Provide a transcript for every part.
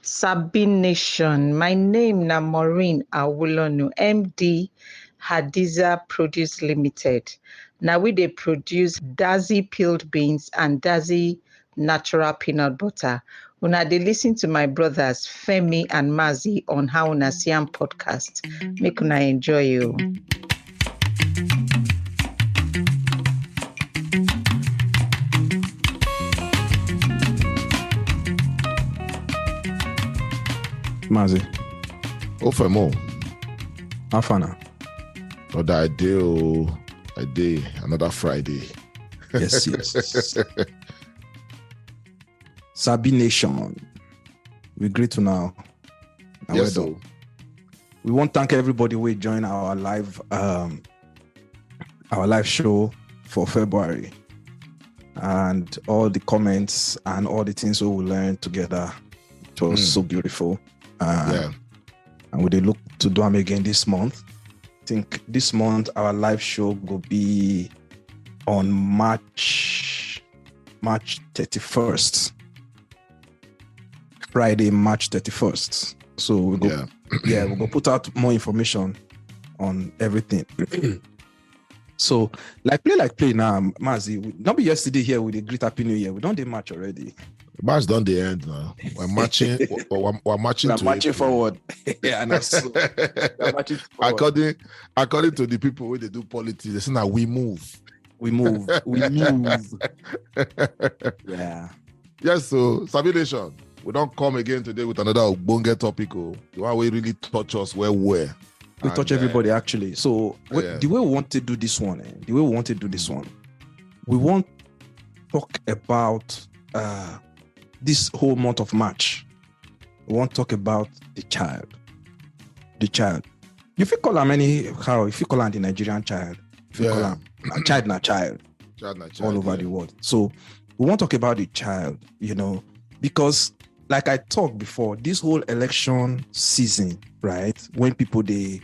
Sabine Nation. My name na Maureen Awolonu, MD Hadiza Produce Limited. Now we dey produce Dazi peeled beans and Dazi natural peanut butter. Una dey listen to my brothers Femi and Mazi on How Una Siam podcast. Make una enjoy you. Mazi. Ofemo. Afana. Another day, another Friday. Yes. Sabi Nation. We greet to now. Yes, so. We want to thank everybody who join our live show for February, and all the comments and all the things we will learn together. It was so beautiful. And we did look to do them again this month. I think this month our live show will be on March 31st. Friday, March 31st. So we'll go put out more information on everything. So play now, Mazi. Not be yesterday here with the Great Happy New Year. We don't do match already. Match done the end now. We're marching. we're marching forward. Yeah, and that's so. According to the people where they do politics, they say now we move. Yeah. Yes. So Sabination, we don't come again today with another Ogbonge topic. The one we really touch us where we touch everybody actually. So the way we want to do this one, we want to talk about this whole month of March. We want to talk about the child. If you call him if you call him the Nigerian child, if you call him a child, all over the world. So we want to talk about the child, because like I talked before, this whole election season, right? When people they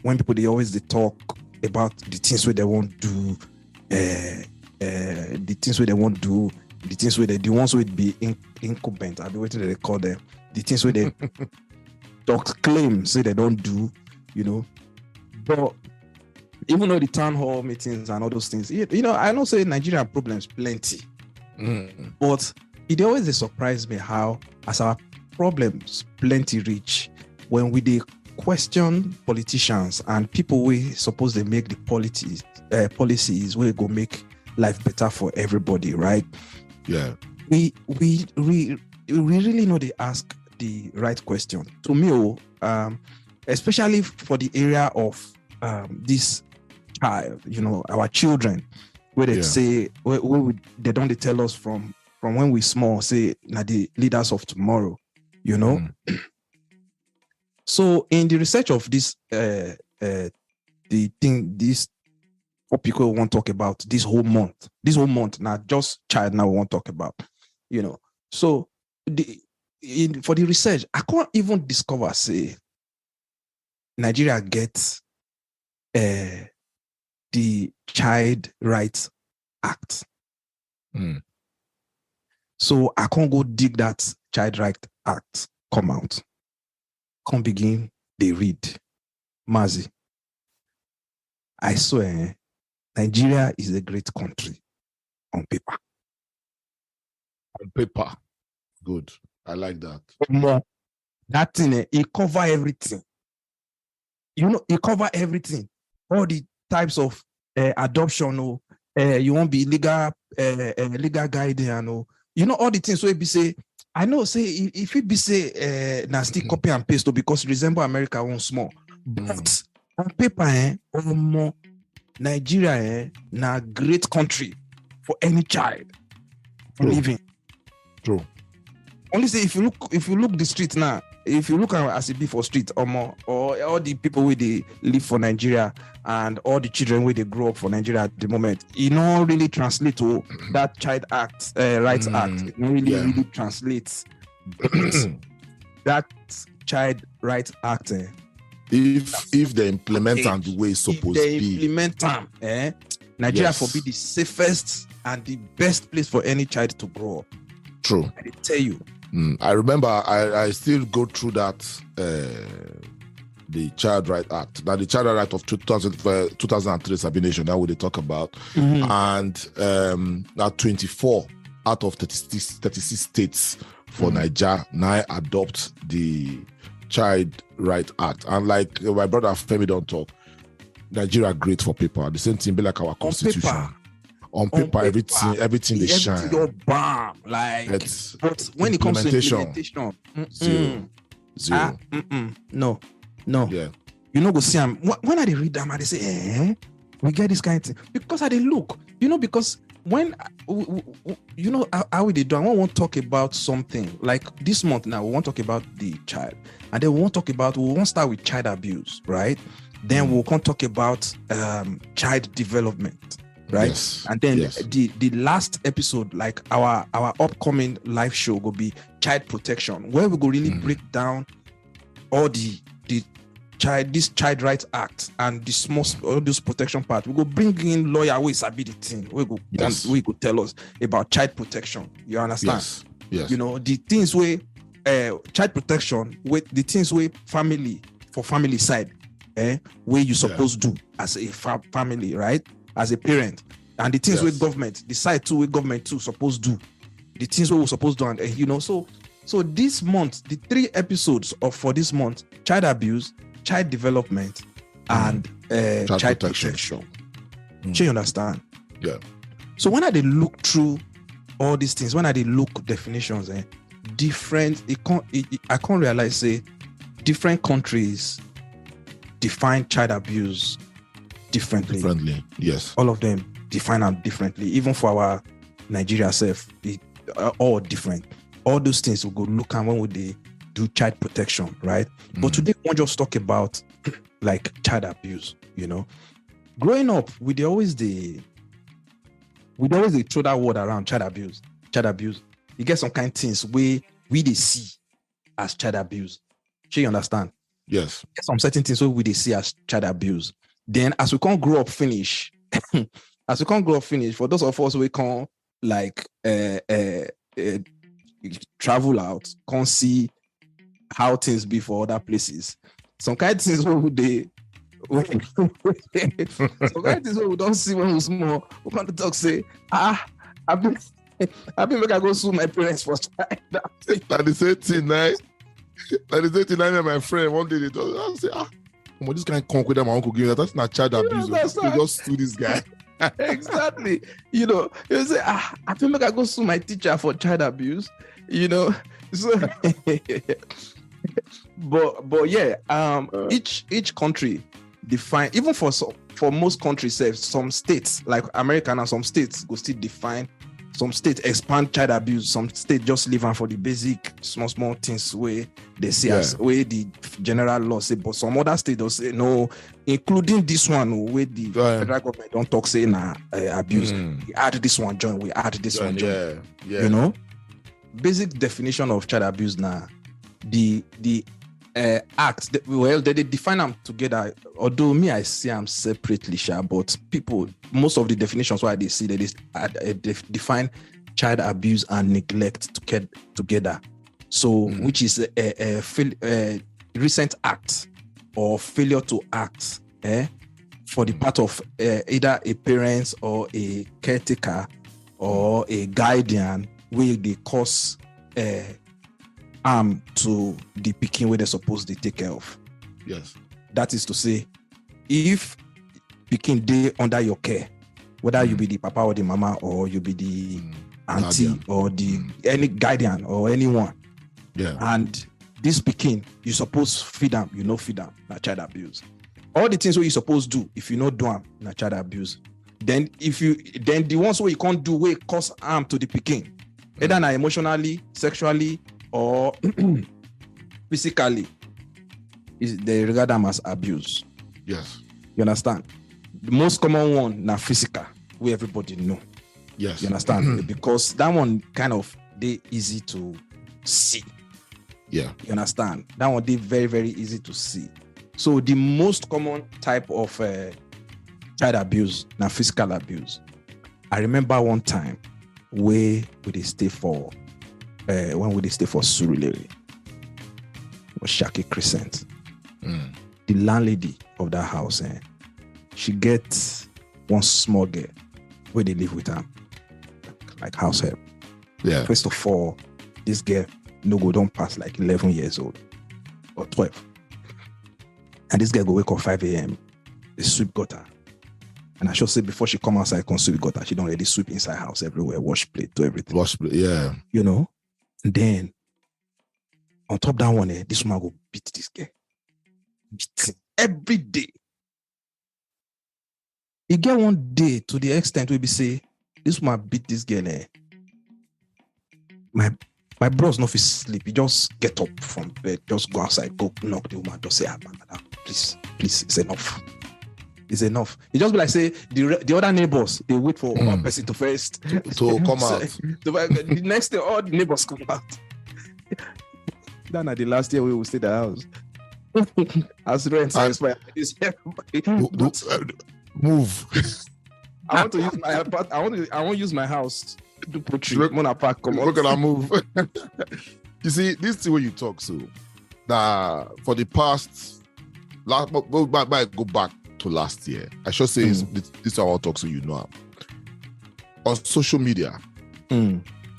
always talk about the things where they won't do, the things where they won't do, the things where the ones would be incumbent. I'll be waiting till they call them. The things where they talk claim say they don't do, But even though the town hall meetings and all those things, I know say Nigeria problems plenty, but it always surprise me how as our problems plenty reach when we they question politicians and people we suppose they make the policies where go make life better for everybody, right? Yeah, we really know they ask the right question. To me, especially for the area of this child, our children, where they say they don't tell us from when we small, say now the leaders of tomorrow, So in the research of this, this topic we want to talk about this whole month, not just child now we want to talk about, So for the research, I can't even discover say Nigeria gets the Child Rights Act. So I can't go dig that Child Rights Act come out. Can't begin they read. Mazi, I swear Nigeria is a great country on paper. On paper. Good. I like that. More. That thing, it cover everything. It cover everything. All the types of adoption, you won't be legal guidance, all the things where be say, I know say if it be say nasty copy and paste because resemble America one small. But on paper, Nigeria na great country for any child living. True. Only say if you look the street now, if you look as it be for street or all the people where they live for Nigeria and all the children where they grow up for Nigeria at the moment, it don't really translate to that Child Rights Act. It don't really translates that Child Rights Act. If they implement them the way it's supposed to be. Implement them, Nigeria for be the safest and the best place for any child to grow up. True. I tell you. I remember I still go through that the Child Right Act. Now the Child Right Act of 2003 Sabination, that what they talk about. And now 24 out of 36 states for Nigeria now adopt the Child Right Act. And like my brother Femi don't talk, Nigeria great for paper. The same thing be like our constitution. On paper, everything they shine. Your bomb, like, but when it comes to implementation, zero. No. Yeah. You know, go see them. When I read them, I say, we get this kind of thing because I they look. You know, because when you know how they do, I want to talk about something like this month. Now we want to talk about the child, and then we want to start with child abuse, right? Then we'll come talk about child development. Right, yes. And then the last episode, like our upcoming live show, will be child protection, where we go really break down all this Child Rights Act and all this protection part. We go bring in lawyer who is sabi the thing. We go tell us about child protection. You understand? Yes. You know the things where child protection with the things where family side, where you supposed to do as a family, right? As a parent, and the things with government, the side too with government too supposed to do, the things we were supposed to do, and you know, so this month, the 3 episodes for this month, child abuse, child development, and child protection. Do you understand? Yeah. So when I did look through all these things, when I did look definitions, different, I can't realize say different countries define child abuse differently. Yes. All of them define them differently. Even for our Nigeria self, all different. All those things we go look at when they do child protection, right? But today we won't just talk about like child abuse, you know. Growing up, we always throw that word around, child abuse. You get some kind of things we they see as child abuse. Do you understand? Yes. Get some certain things we they see as child abuse. Then as we can't grow up finish, for those of us who can't like travel out, can't see how things be for other places. Some kind of things some kind of things we don't see when we small. We can't talk say, I've been make I go sue my parents for child. That is 89. My friend one day they told I say, this guy can't with them. My uncle give that. That's not child abuse. They just sue this guy. Exactly. You know, you say, I feel like I go sue my teacher for child abuse. You know, so but yeah, each country define, even for most countries, some states like America and some states go still define. Some states expand child abuse. Some states just leave them for the basic small things where they say as where the general law say. But some other states will say no, including this one where the federal government don't talk say abuse. We add this one join. We add this one join. Yeah. You know, basic definition of child abuse now. The acts they define them together. Although me I see them separately, but most of the definitions why they see they define child abuse and neglect together. So which is a recent act or failure to act for the part of either a parent or a caretaker or a guardian where they cause harm to the pikin where they're supposed to take care of. Yes. That is to say, if pikin dey under your care, whether you be the papa or the mama or you be the auntie guardian. Or the any guardian or anyone, and this pikin, you suppose feed them, you no feed them, na child abuse. All the things where you supposed to do, if you not do them, na child abuse. Then the ones where you can't do where cause harm to the pikin, either na emotionally, sexually, or physically, they regard them as abuse. Yes. You understand? The most common one na physical, where everybody know. Yes. You understand? Because that one kind of they easy to see. Yeah. You understand? That one they very, very easy to see. So the most common type of child abuse na physical abuse. I remember one time where we stay for when we stay for Surulere. It was Shaki Crescent. The landlady of that house, she gets one small girl where they live with her, like house help. Yeah. First of all, this girl don't pass like 11 years old or 12. And this girl go wake up 5 a.m. They sweep gutter. And I should say before she come outside, come sweep gutter, she don't already sweep inside house everywhere, wash plate, do everything. Wash plate, yeah. You know? And then on top of that one, this woman go beat this girl. Beat every day. It get one day to the extent where we say, this woman beat this girl. My bros not fit sleep. He just get up from bed, just go outside, go knock the woman, just say, madam, please, it's enough. It's enough. It just be like say the other neighbors, they wait for one person to first to come out. The next day, all the neighbors come out. Then at the last year we will stay the house. As rent is everybody. Move. I want to use my I want to use my house to do poetry. Look at that move. You see, this is where you talk so that for the past go back to last year. I should say this is our talk so you know. On social media,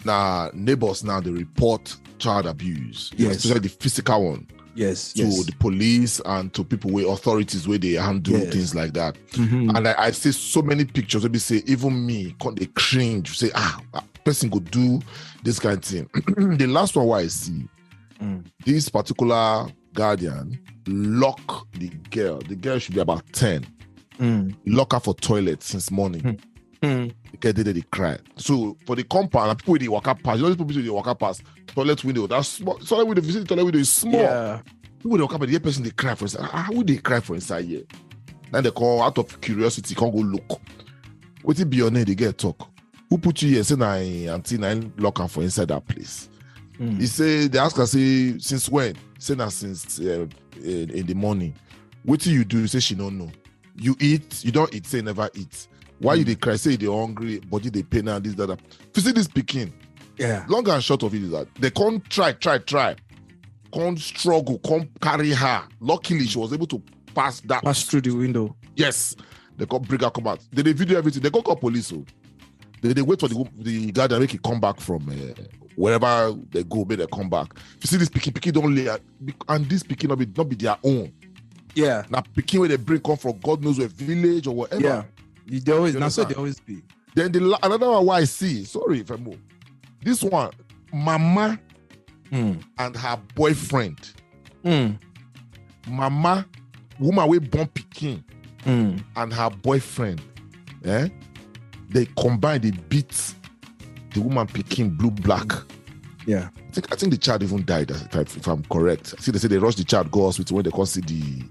now neighbors now they report child abuse, especially the physical one. Yes, to the police and to people with authorities where they handle things like that. And I see so many pictures where they say, even me, they cringe, say, person go do this kind of thing. The last one I see, this particular guardian lock the girl. The girl should be about 10. Lock her for toilet since morning. The girl they cry. So for the compound, people they walk up past. You know people they walk up past toilet window. That's small. Toilet window. Visit toilet window is small. Yeah. People they walk up and the person they cry for inside. How would they cry for inside here? Then they call out of curiosity. Can't go look. What it be your name? They get talk. Who put you here? Say na auntie na lock her for inside that place. He say they ask her say since when? Say na since in the morning. What do you do? Say she don't know. You eat. You don't eat. Say never eat. Why you they cry? Say they hungry, body they pain and this, that. If you see this speaking, long and short of it is that they can't try, can't struggle, can't carry her. Luckily, she was able to pass through the window. Yes, they can't bring her come out. They video everything. They can't call police. So they wait for the guy that make it come back from wherever they go, make they come back. If you see this pikin don't lay, and this pikin not be their own. Yeah, now pikin where they bring come from God knows where village or whatever. Yeah. They always be. Then another one I see, sorry if I move. This one, mama and her boyfriend. Mama, woman with born pikin and her boyfriend. They combine, they beat the woman pikin blue black. Yeah. I think the child even died, if I'm correct. See, they say they rush the child go hospital when they can't see the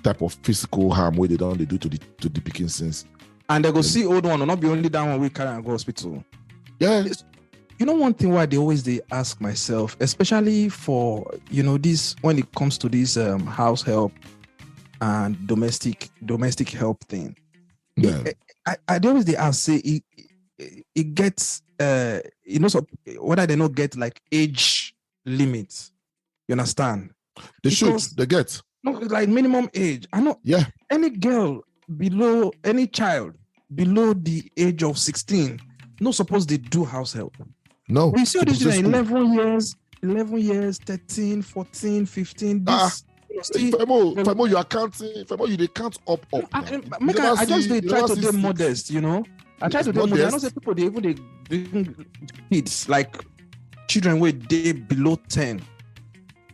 type of physical harm where they do to the pikin since. And they go see old one, or not be only that one we carry and go hospital. Yeah. You know, one thing why they ask myself, especially for, this, when it comes to this house help and domestic help thing. Yeah. I always ask, say, it gets, so whether they not get like age limits. You understand? They get. No, like minimum age. I know. Yeah. Any child below the age of 16, not supposed to do house help. No. We see this in 11 years, 13, 14, 15. This. If you are counting, if you count up. I just try to be modest, I try to be modest. I know say people they bring kids like children where they below 10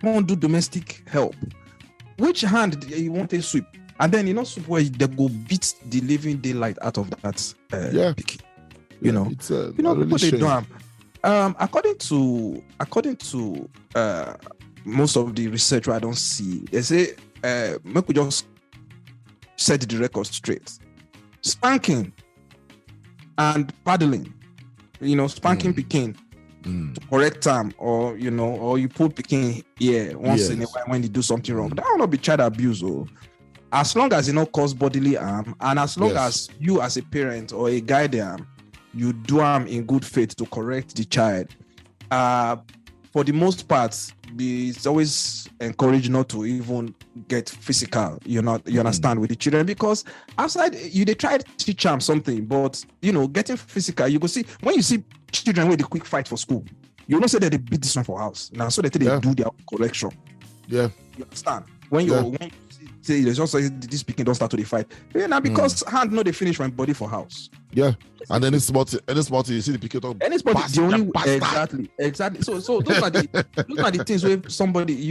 won't do domestic help. Which hand you want to sweep? And then sweep where they go beat the living daylight out of that picky. It's people they do. According to most of the research I don't see, they say make we just set the record straight. Spanking and paddling, spanking pikin to correct time, or you put pikin here once in a while when they do something wrong. That will not be child abuse, as long as cause bodily harm, and as long as you as a parent or a guardian, you do harm in good faith to correct the child. for the most part, it's always encouraged not to even get physical. You understand, with the children, because outside they try to teach them something, but getting physical, you go see when you see children with the quick fight for school, you don't say that they beat this one for house now, so that they do their correction. Yeah, you understand when you say there's also this speaking don't start to the fight. Now because hand they finish my body for house. Yeah. And then it's small you see the picket up. And it's the only exactly. So those are the things where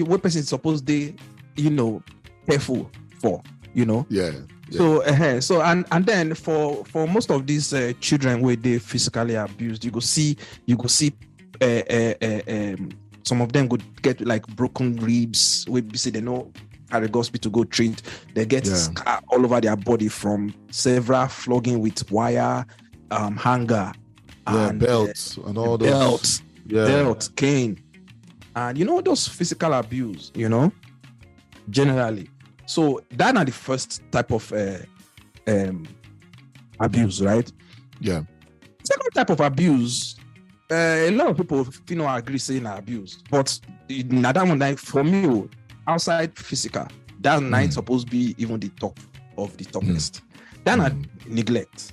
where person is supposed to careful for, Yeah. So and then for most of these children where they physically abused, you go see some of them could get like broken ribs. We say they know carry hospital to go treat. They get scar all over their body from several flogging with wire, hanger, and belts and all those belts, belt, cane, and those physical abuse. Generally. So that's not the first type of abuse, right? Yeah. Second type of abuse. A lot of people agree saying abuse, but now that one, like for me, outside physical, that's not supposed to be even the top of the top list. That's not neglect.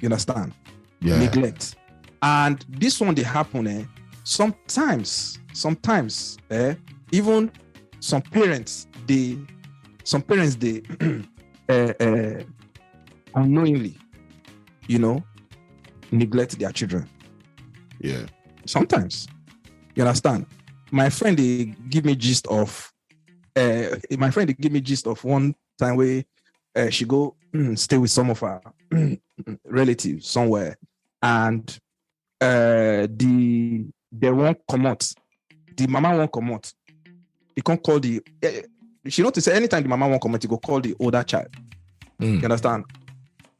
You understand? Yeah. Neglect. And this one they happen sometimes even some parents they unknowingly neglect their children. Yeah. Sometimes. You understand? My friend they give me gist of one time where she go stay with some of her relatives somewhere, and they won't come out. The mama won't come out. He can't call she noticed anytime the mama won't come out, he go call the older child. You understand?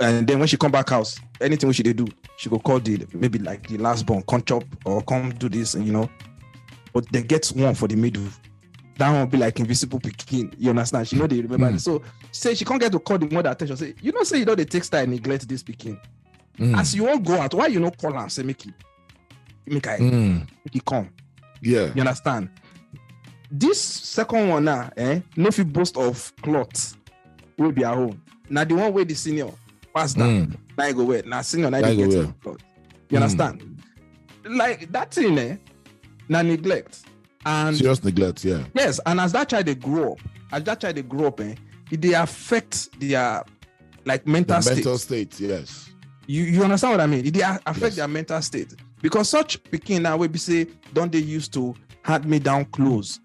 And then when she come back house, anything she they do, she go call maybe like the last born, come chop or come do this, and but they get one for the middle. That one be like invisible pikin. You understand? She they remember. So say she can't get to call the mother attention. Say, say they take style neglect this pikin. As you won't go out, why you call and say make he come? Yeah. You understand? This second one now, no fit boast of cloth will be at home. Now the one where the senior pass down, now you go wear. Now senior now you get cloth. You understand? Like that thing, now neglect. And serious neglect, yeah. Yes, and as that child they grow up, it they affect their like mental state. Mental state, yes. You understand what I mean? It they affect their mental state. Because such pikin now we be say, don't they used to hand me down clothes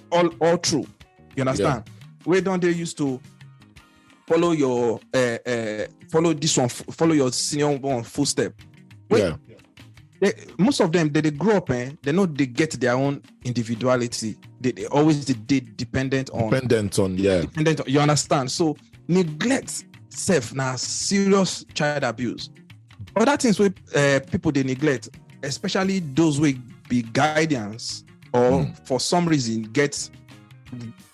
all through. You understand? Where don't they used to follow your follow this one, follow your senior one full step. Most of them they grow up, they know they get their own individuality. They always dependent on. You understand? So neglect self now serious child abuse. Other things where people they neglect, especially those who be guidance or for some reason get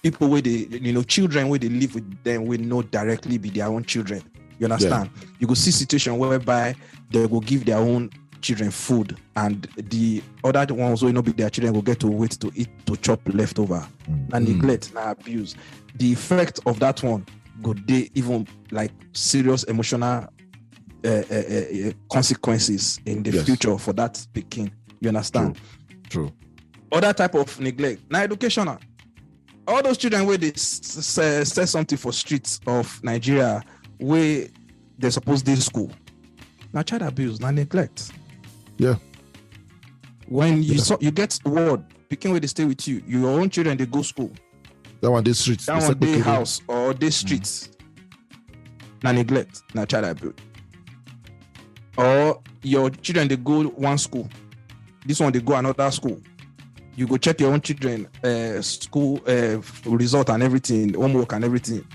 people where they children where they live with them will not directly be their own children. You understand? You go see situation whereby they will give their own children food, and the other ones will not be their children will get to wait to eat to chop leftover. And neglect, now abuse. The effect of that one could they even like serious emotional consequences in the future for that speaking. You understand? True. Other type of neglect. Now educational. All those children where they say something for streets of Nigeria where they're supposed to school. Now child abuse, now neglect. Yeah. When you get word, picking where they stay with you, your own children they go school. That one they streets. That one they house or they streets. Now neglect, now child abuse. Or your children they go one school. This one they go another school. You go check your own children school result and everything, homework and everything.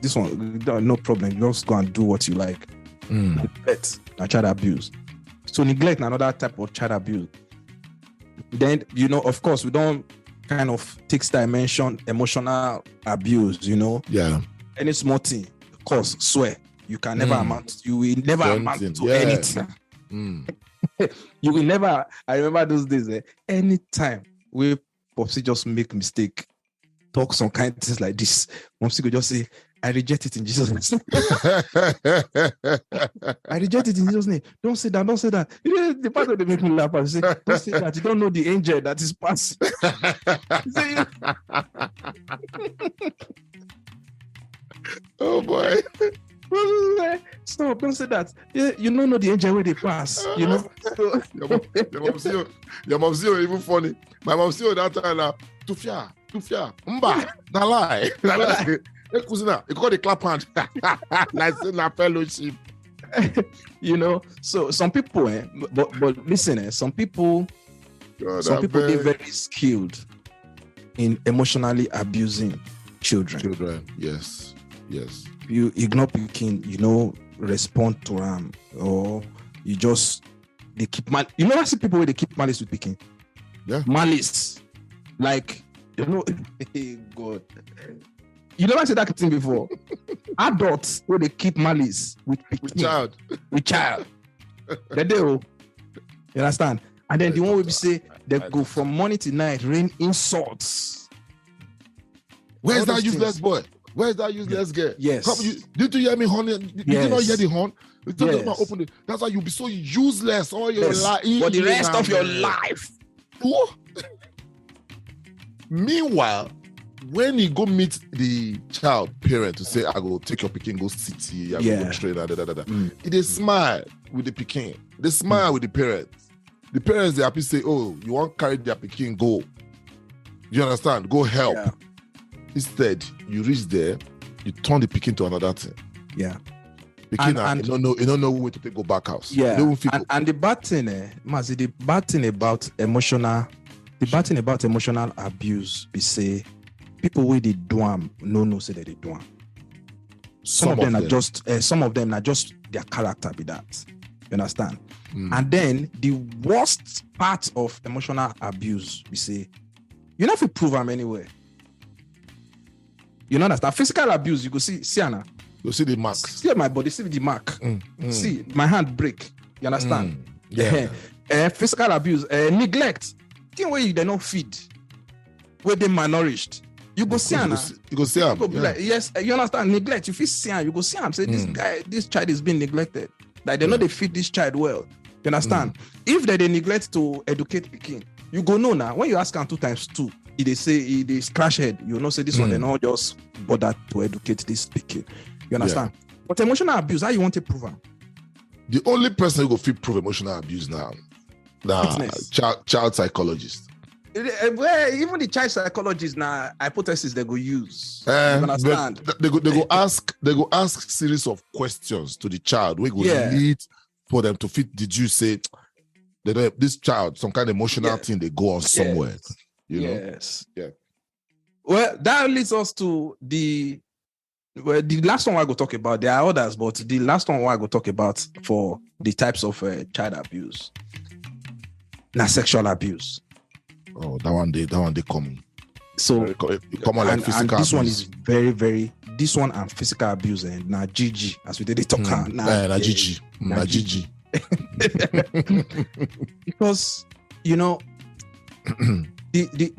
This one no problem. You just go and do what you like. Neglect, now child abuse. So neglect another type of child abuse. Then of course we don't kind of take dimension emotional abuse. Yeah. Any small thing, of course, swear you can never amount. You will never amount to anything. You will never. I remember those days. Anytime we Popsy just make mistake, talk some kind of things like this, Popsy could just say, "I reject it in Jesus' name." I reject it in Jesus' name. Don't say that. Don't say that. The part of they make me laugh and say, "Don't say that. You don't know the angel that is passing." Oh boy. Stop, don't say that. You don't know the angel where they pass. You know. Your mom see even funny. My mom see that time now. Tufia, mba, na lie. You call the clap hand. Like na fellowship. You know. So some people, but listen, some people they're very skilled in emotionally abusing children. Yes. You ignore picking, respond to them, or you just they keep mal. You never see people where they keep malice with picking. Yeah, malice, like God. You never said that thing before. Adults where they keep malice with picking, with child. They do. You understand? And then the one where we say they go from morning to night, rain insults. Where's that useless boy? Where's that useless girl? Yes. Did you hear me horn? Did you not hear the horn? Open it. That's why you'll be so useless all your life. For the rest of your life. Meanwhile, when you go meet the child parent to say, I go take your pikin, go sit here, I go train, they smile with the pikin. They smile with the parents. The parents, they happy say, oh, you want to carry their pikin, go. You understand? Go help. Yeah. Instead, you reach there, you turn the pikin to another thing. Yeah. Pikin, you don't know when to go back house. Yeah. And the bad thing, the bad thing about emotional abuse, we say people where they do them, no say that they do them. Some of them are just their character be that. You understand? And then the worst part of emotional abuse, we say, you have to prove them anywhere. You know understand? Physical abuse, you go see Anna. You see the mark. See my body, see the mark. See my hand break. You understand? Yeah. Physical abuse, neglect. Thing where you they not feed, where they malnourished. You go see Anna. You go see him. Like, yes, you understand? Neglect. You feel see Anna, you go see him. Say this child is being neglected. Like they know they feed this child well. You understand? If they neglect to educate Peking, you go know now. When you ask him 2 times 2. They say they scratch head, you know, say this one, they not just bother to educate this Peking. You understand? Yeah. But emotional abuse, how you want to prove them? The only person who go feel prove emotional abuse now, child psychologist. Well, even the child psychologist now, hypothesis they go use. You understand? They go ask series of questions to the child. We go lead for them to fit. Did you say they don't have this child some kind of emotional thing they go on somewhere? You know? Yes. Yeah. Well, that leads us to the last one I go talk about. There are others, but the last one I go talk about for the types of child abuse. Now, sexual abuse. Oh, that one they come. So come on, like physical and this abuse. one is very, very. This one and physical abuse and now GG as we did talk now. GG. Because The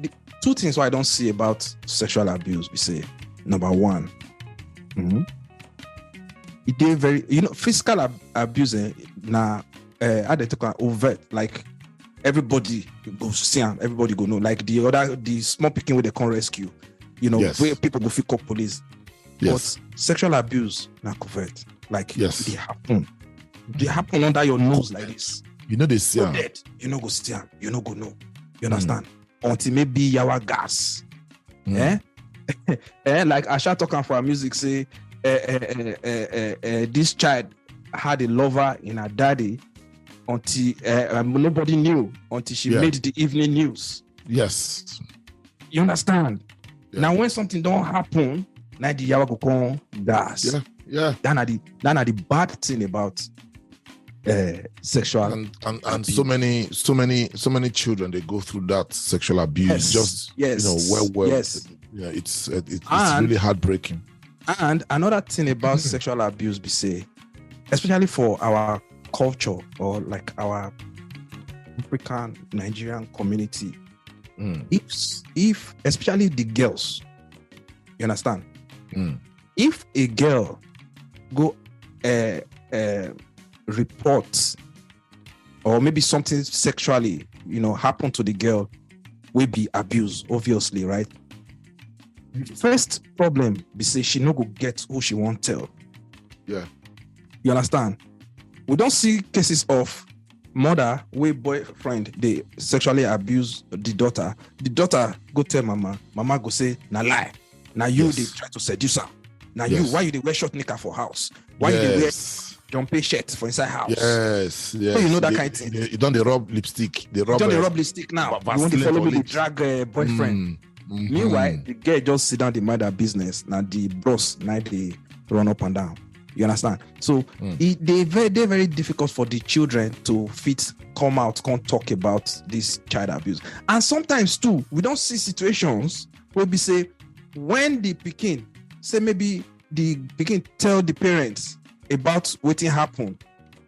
2 things why I don't see about sexual abuse, we say, number 1, it did very, physical abuse now, how they talk about overt, like everybody go see them, everybody go know, like the small picking where they can't rescue, where people go call police. Yes. But sexual abuse now covert, like they happen. They happen under your nose like this. They see them. You know go see them. You know go know. You understand? Until maybe yawa gas. Like Asha talking for her music say this child had a lover in her daddy until nobody knew until she made the evening news. Yes. You understand? Yeah. Now when something don't happen, now the yawa go come gas. Yeah. That are the bad thing about sexual and so many children they go through that sexual abuse. It's really heartbreaking. And another thing about sexual abuse, we say, especially for our culture or like our African Nigerian community, if especially the girls, you understand? If a girl go report, or maybe something sexually, happen to the girl, will be abused, obviously, right? The first problem be say she no go get who she won't tell. Yeah. You understand? We don't see cases of mother where boyfriend they sexually abuse the daughter. The daughter go tell mama go say na lie. Now you they try to seduce her. Now you why you they wear short knicker for house? Why you they wear jumpy shirt for inside house? Yes. So you know that kind of thing. You don't rub lipstick. They rub lipstick now. You want to follow me? They drag boyfriend. Meanwhile, the girl just sit down, they mind their business. Now the bros, now they run up and down. You understand? So they're very difficult for the children to come out, can't talk about this child abuse. And sometimes too, we don't see situations where we say when the pikin, say maybe the pikin tell the parents about what happened.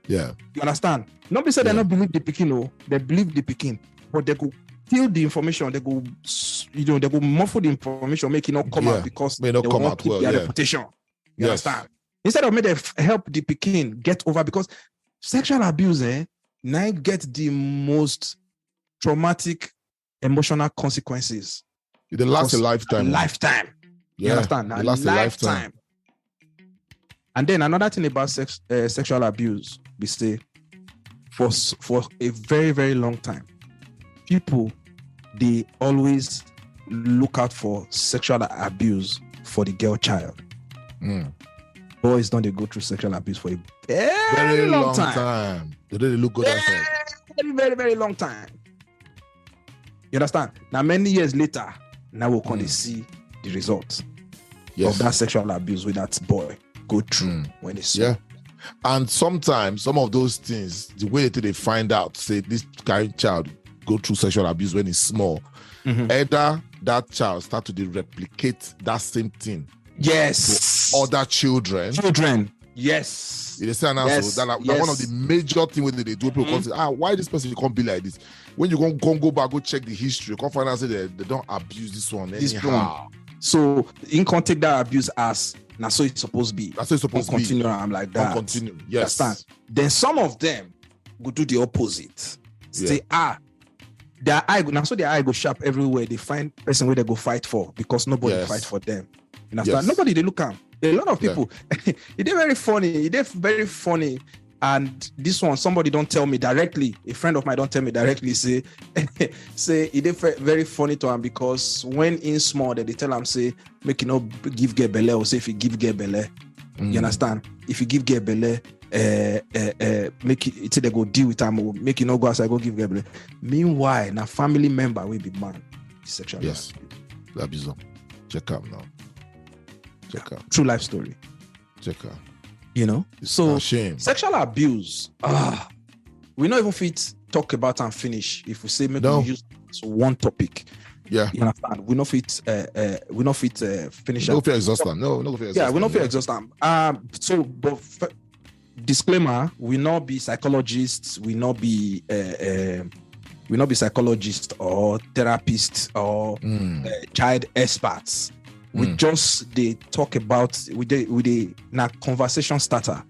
Yeah. You understand? Nobody said they don't believe the pikin, no, they believe the pikin, but they go steal the information, they go, they go muffle the information, make it not come out because they not come out well. Their reputation. You understand? Instead of maybe help the pikin get over, because sexual abuse, now get the most traumatic emotional consequences. It lasts a lifetime. Lifetime. You understand? It lasts a lifetime. And then another thing about sexual abuse, we say, for a very, very long time, people, they always look out for sexual abuse for the girl child. Boys don't they go through sexual abuse for a very long time. They really look good outside. Very, very, very long time. You understand? Now, many years later, now we're going to see the results of that sexual abuse with that boy go through when he's small. And sometimes some of those things, the way that they find out, say this kind of child go through sexual abuse when he's small, either that child start to replicate that same thing. Yes. To other children. Yes. You understand? So that one of the major things they do, people say, why this person can't be like this? When you go back, go check the history, you can't find out say they don't abuse this one anyhow. So you can't take that abuse as now so it's supposed to be. That's what it's supposed to be. Continue, I'm like that. Continue. Yes. Understand? Then some of them go do the opposite. Say, their eye go sharp everywhere. They find person where they go fight for because nobody fight for them. You understand? Nobody they look at. A lot of people. It is very funny. And this one, somebody don't tell me directly. A friend of mine don't tell me directly. Say it is very funny to him because when in small, they tell him say make you not give get belle or say if you give get belle, you understand? If you give get belle, make it they go deal with him or make you not go outside go give get belle. Meanwhile, now family member will be man sexual. Yes, abuse. Check out now. Check out. True life story. Check out. It's so sexual abuse. We not even fit talk about and finish if we say maybe we use one topic. Yeah, you understand. We not fit. Finish. No fear exhaust them. No fear exhaust. Yeah, we not fear exhaust them. So, but disclaimer: we not be psychologists. We not be psychologists or therapists or child experts. We just they talk about with the now conversation starter.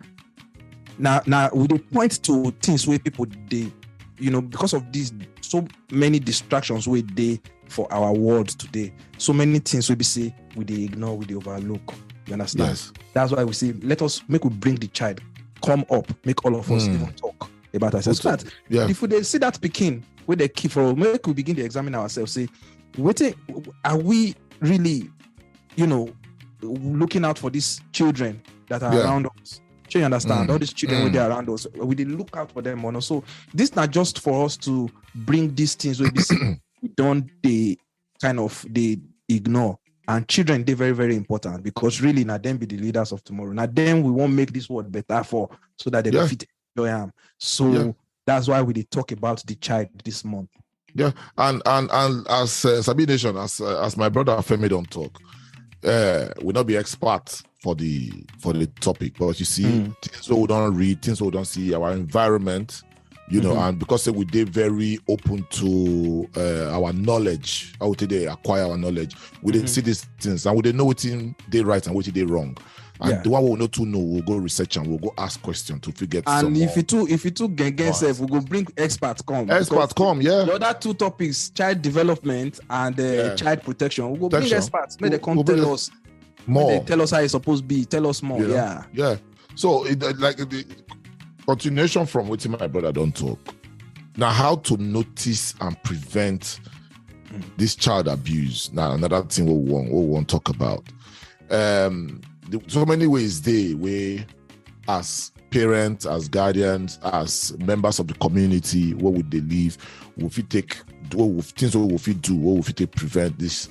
Now we they point to things where people they because of these so many distractions where they for our world today. So many things we say we they ignore, we they overlook. You understand? Yes. That's why we say let us we bring the child come up, make all of us even talk about ourselves. So that if we see that pikin where they keep for make we begin to examine ourselves, say are we really looking out for these children that are around us. So you understand? All these children when they're around us, we did look out for them. So this not just for us to bring these things where we don't they ignore. And children, they're very, very important because really now them be the leaders of tomorrow. Now them we won't make this world better for so that they don't fit enjoy them. So that's why we did talk about the child this month. Yeah, and as Sabi Nation, as my brother Femi don't talk. We'll not be experts for the topic, but you see, things we don't read, things we don't see, our environment, You know, and because we did very open to our knowledge, how they acquire our knowledge, we didn't see these things and we didn't know what they right and what they wrong. And the one we know to know, we'll go research and we'll go ask questions to figure. And if you took gang self, we'll go bring experts come. Experts come, yeah. The other two topics, child development and child protection, we'll go bring experts. May they come tell us more. They tell us how it's supposed to be. Tell us more. Yeah. So like the continuation from what my brother don't talk. Now, how to notice and prevent this child abuse. Now, another thing we want to talk about. So many ways where as parents, as guardians, as members of the community, what would they live? What we take? What things we will do? What will we take prevent this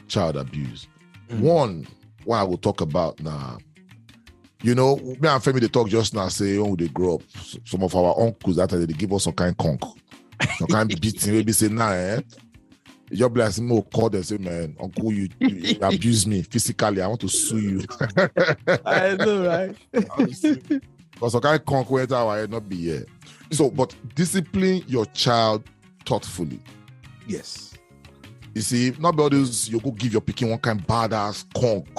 child abuse? One I will talk about now. You know, me and family they talk just now. Say when they grow up, some of our uncles that they give us some kind of conk, some kind of beating. Maybe say your bless me will call them say, man, uncle, you abuse me physically. I want to sue you. I know, right? Because some kind of conk where I not be here. So, but discipline your child thoughtfully. Yes. You see, not about this, you go give your picking one kind of badass conk.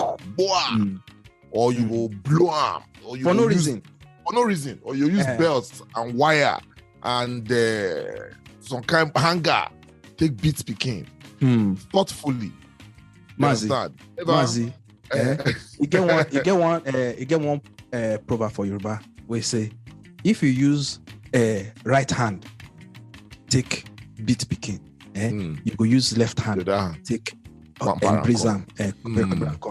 Or you will blow him. Or you for no reason. For no reason. Or you use belts and wire and some kind of hanger. Take beats picking thoughtfully. Mazi. You get one proverb for Yoruba where you say, if you use right hand, take beat picking. You go use left hand, take embrace them.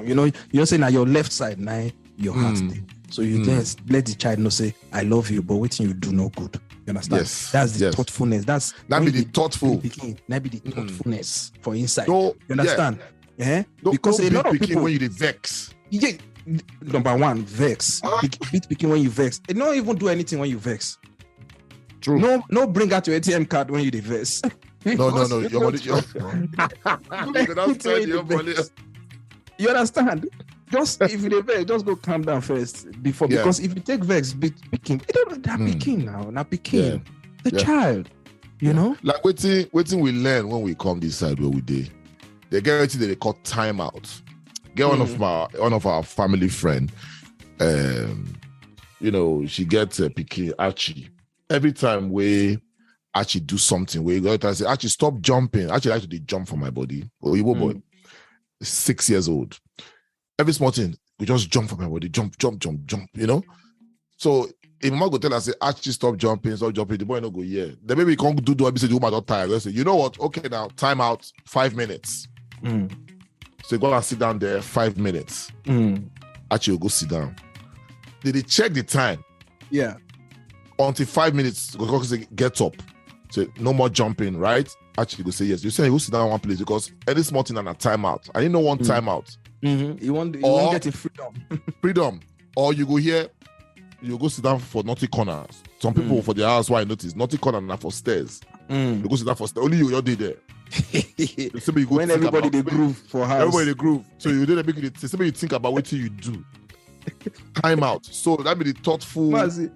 You know, say now your left side, now your heart. So you just let the child know, say, I love you, but waiting you do no good. You understand? Yes. That's the thoughtfulness. That be the thoughtful. That be the thoughtfulness for inside. You understand? Because a lot of people when you vex. Yeah. Number one, vex. Beat picking when you vex. They don't even do anything when you vex. True. No, bring out your ATM card when you vex. No. Your money. You understand? Just if you vex, just go calm down first because if you take vex, picking, it don't that picking now, not picking the child, you know. Like waiting we learn when we come this side where we did. They get anything they call timeout. Get one of our family friend, you know, she gets a picking Archie. Every time we Archie do something, we go to say Archie stop jumping. Archie like to jump for my body. Oh, you boy, 6 years old. Every small thing, we just jump from my body, jump, you know? So if mama go tell us, say, actually stop jumping, the boy no go, Then maybe he can't do what he said, the woman not tired. I say, you know what? Okay, now, time out, 5 minutes. So you go and sit down there, 5 minutes. Actually, go sit down. Did they check the time? Yeah. Until 5 minutes, go say, get up. So no more jumping, right? Actually, go say yes. You say you go sit down in one place because any small thing and a timeout. I didn't know one timeout. You want get a freedom. Or you go here, you go sit down for naughty corners. Some people for their house, why I notice naughty corner now for stairs. You go sit down for stairs. Only you did there. You go when everybody they groove for house. Everybody they groove. So you did a big you think about what you do. Time out. So that be the thoughtful. Mazi,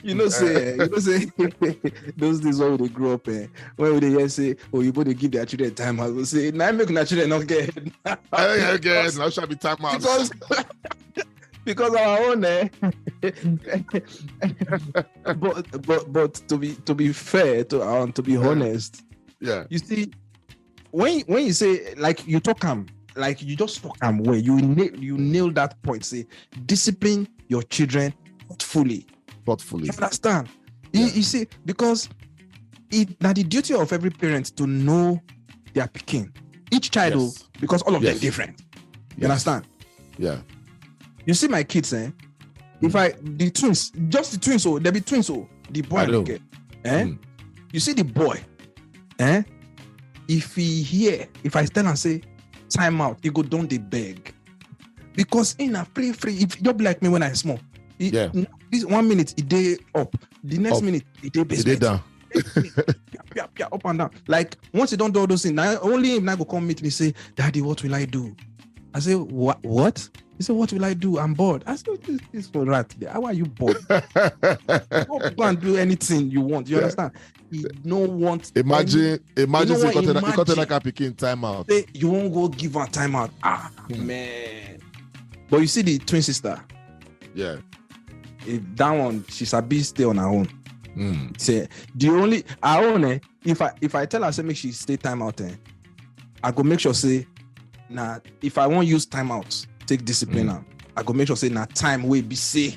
you know say those days when they grow up, when they say, oh, you better give their children time out. We say, now make their children not get. Now shall be time out because our own. But to be fair to be honest, you see, when you say like you talk like you just talk where you nail that point. Say discipline your children thoughtfully. You understand? You see, because now the duty of every parent to know their picking. Each child, because all of them are different. You understand? Yeah. You see my kids, if the twins, there be twins, the boy and the girl. You see the boy, if I stand and say, time out, he go down the beg. Because in a play free, if you're like me when I small, this 1 minute he day up, the next minute he day basement. Down. Up and down. Like once you don't do all those things, now only him now go come meet me say, Daddy, what will I do? I say, what? He said, what will I do? I'm bored. I said, this for rat. How are you bored? Don't go and do anything you want. You understand? You don't want. Imagine you got like a picking timeout. Say you won't go give her timeout. Man. But you see the twin sister. Yeah. That one, she's a beast stay on her own. Say the only I own if I tell her say make she stay timeout, I go make sure say now if I won't use timeout, take discipline. I go make sure say now time will be say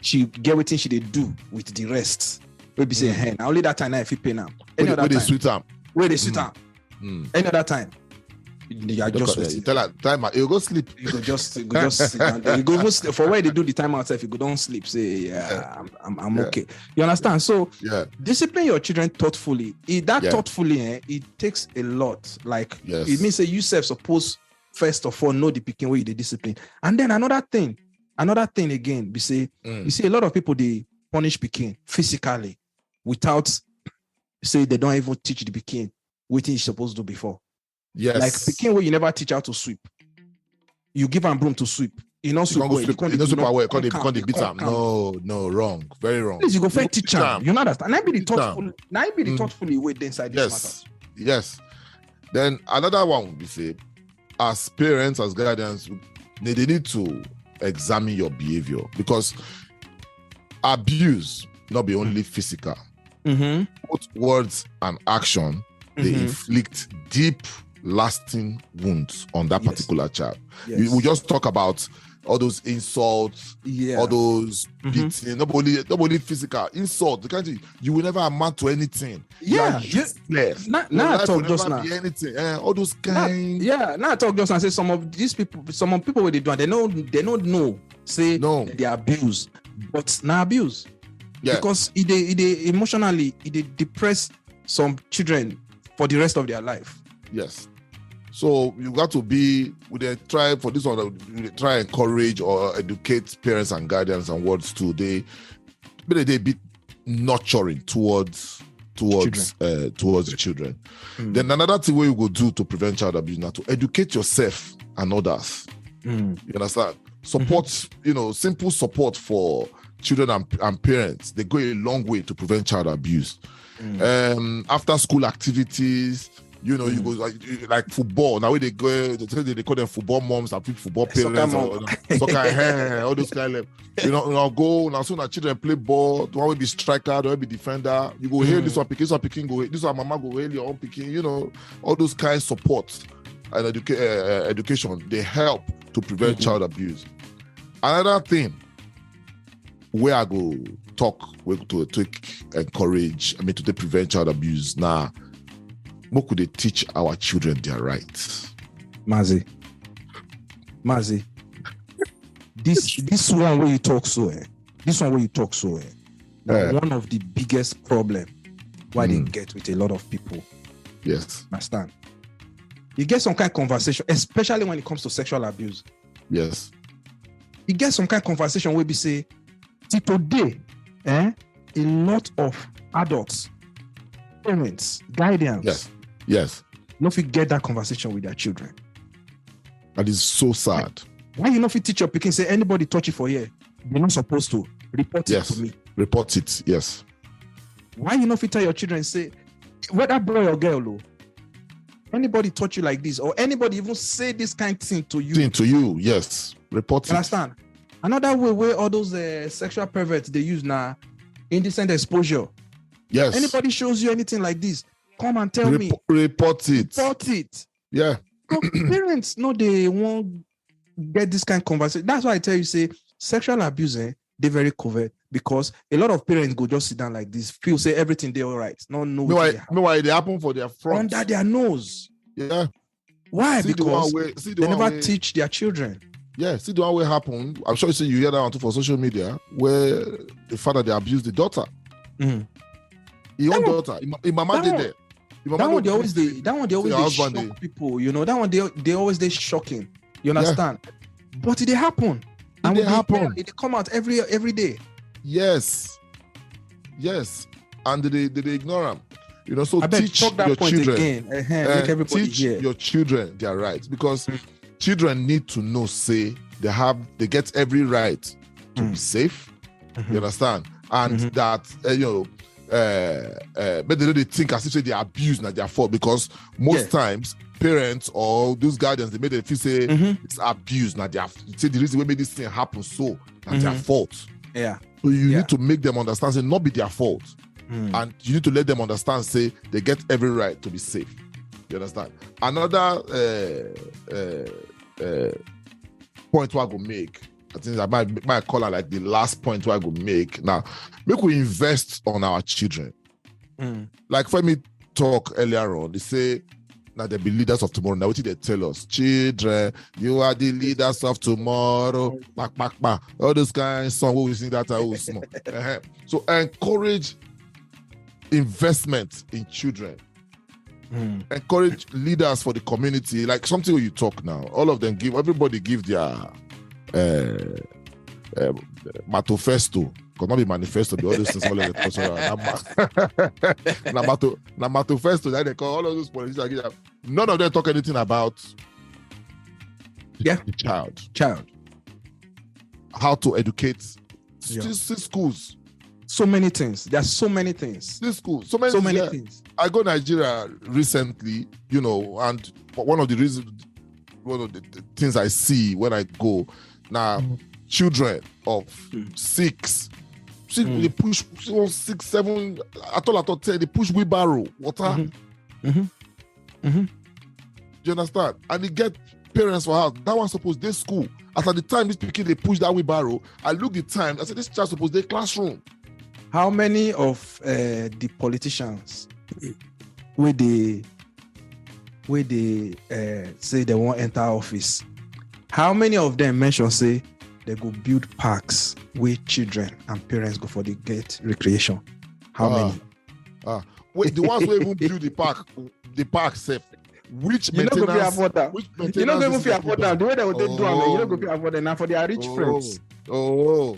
she get everything she did do with the rest. We be say hey, now only that time I fit pay now. Any other time, sweet time. Where they sweet time. Any other time. You just tell her time you go sleep. You go just sit down there. You go for where they do the timeout if you go don't sleep. Say I'm okay. You understand? So discipline your children thoughtfully. Thoughtfully, it takes a lot. Like it means that you self suppose first of all know the picking where you the discipline. And then another thing again, we say you see a lot of people they punish picking physically without say they don't even teach the picking what you're supposed to do before. Yes. Like picking where you never teach how to sweep. You give them broom to sweep. You know sweep well. You know sweep away. Can't beat them. No, wrong. Very wrong. Please, you go first teach them. You know that. And I be the thoughtful. Now I be the thoughtfully way inside this matter. Yes. Then another one would be say, as parents, as guardians, they need to examine your behavior because abuse not be only physical. Both words and action they inflict deep lasting wounds on that particular child. We just talk about all those insults, all those beating, nobody physical insult. The kind of, you will never amount to anything. Now I talk just now. Anything. All those kind. Now I talk just now. Say some of people what they do, they don't know. Say they abuse, but now abuse. Because it emotionally it depress some children for the rest of their life. Yes. So you got to be with a try for this one. Try encourage or educate parents and guardians and wards too. They be nurturing towards the children. Then another thing where you go do to prevent child abuse now to educate yourself and others. You understand? Support, simple support for children and parents. They go a long way to prevent child abuse. After school activities. You go like football. Now they go, they call them football moms and football parents, soccer, all those kind of. Go now. Soon as children play ball, the one will be striker, the one will be defender. You go hail this one picking, go this one mama go hail your own picking. All those kind of support and education they help to prevent child abuse. Another thing where I go talk, to encourage, to prevent child abuse now. What could they teach our children their rights? Mazi. This one where you talk so, one of the biggest problem why they get with a lot of people. Yes. Understand? You get some kind of conversation, especially when it comes to sexual abuse. Yes. You get some kind of conversation where we say, see today, a lot of adults, parents, guardians. Yes. No fit get that conversation with their children. That is so sad. Why you not fit teach your pikin say anybody touch it for here? They're not supposed to report it to me. Report it, yes. Why you not fit tell your children say whether boy or girl, anybody touch you like this or anybody even say this kind of thing to you? Yes. Report it. Understand? Another way where all those sexual perverts they use now indecent exposure. Yes. Anybody shows you anything like this? Come and tell me. Report it. Yeah. So parents know they won't get this kind of conversation. That's why I tell you, say sexual abuse, they're very covert because a lot of parents go just sit down like this, feel say everything they're all right. Why they happen for their front under their nose. Yeah. Why? Because they never teach their children. Yeah, see the one way happen. I'm sure you hear that on for social media where the father they abuse the daughter. His own daughter. His mama did that. That one they always shock people, that one they always shocking. You understand? But it happen. And it come out every day. Yes. And they ignore them. So teach your children. Make everybody teach your children their rights because children need to know, say they get every right to be safe. You understand? And that but they think as if they are abused, not their fault, because most times parents or those guardians, they made them feel say it's abuse, not their say the reason why made this thing happen, so not their fault. Yeah. So you need to make them understand, say not be their fault. And you need to let them understand, say they get every right to be safe. You understand? Another point I go make, I think I might call it like the last point I go make. Now, make we invest on our children. Like for me talk earlier on, they say now they be leaders of tomorrow. Now what did they tell us? Children, you are the leaders of tomorrow. All those kind of songs we sing that are small. So encourage investment in children. Encourage leaders for the community, like something where you talk now. All of them everybody give their manifesto. Could not be manifesto, but all those things all of the manifesto that they call all of those politicians. None of them talk anything about the child. How to educate schools. So many things. There's so many things. This school, so many things. I go to Nigeria recently, and one of the things I see when I go now, children of 6, they push 6, 7, at all 10, they push wheelbarrow, water. Do you understand? And they get parents for house. That one supposed they school. After the time this pikin they push that wheelbarrow, I look the time. I said this child supposed they classroom. How many of the politicians where they say they won't enter office? How many of them mention say they go build parks where children and parents go for the get recreation? How many? Wait, the ones who even build the park safe. Which maintenance? You're not going to afford that. You're not going to afford that. The way they would do it, you're not going to afford that. Now for their rich friends. So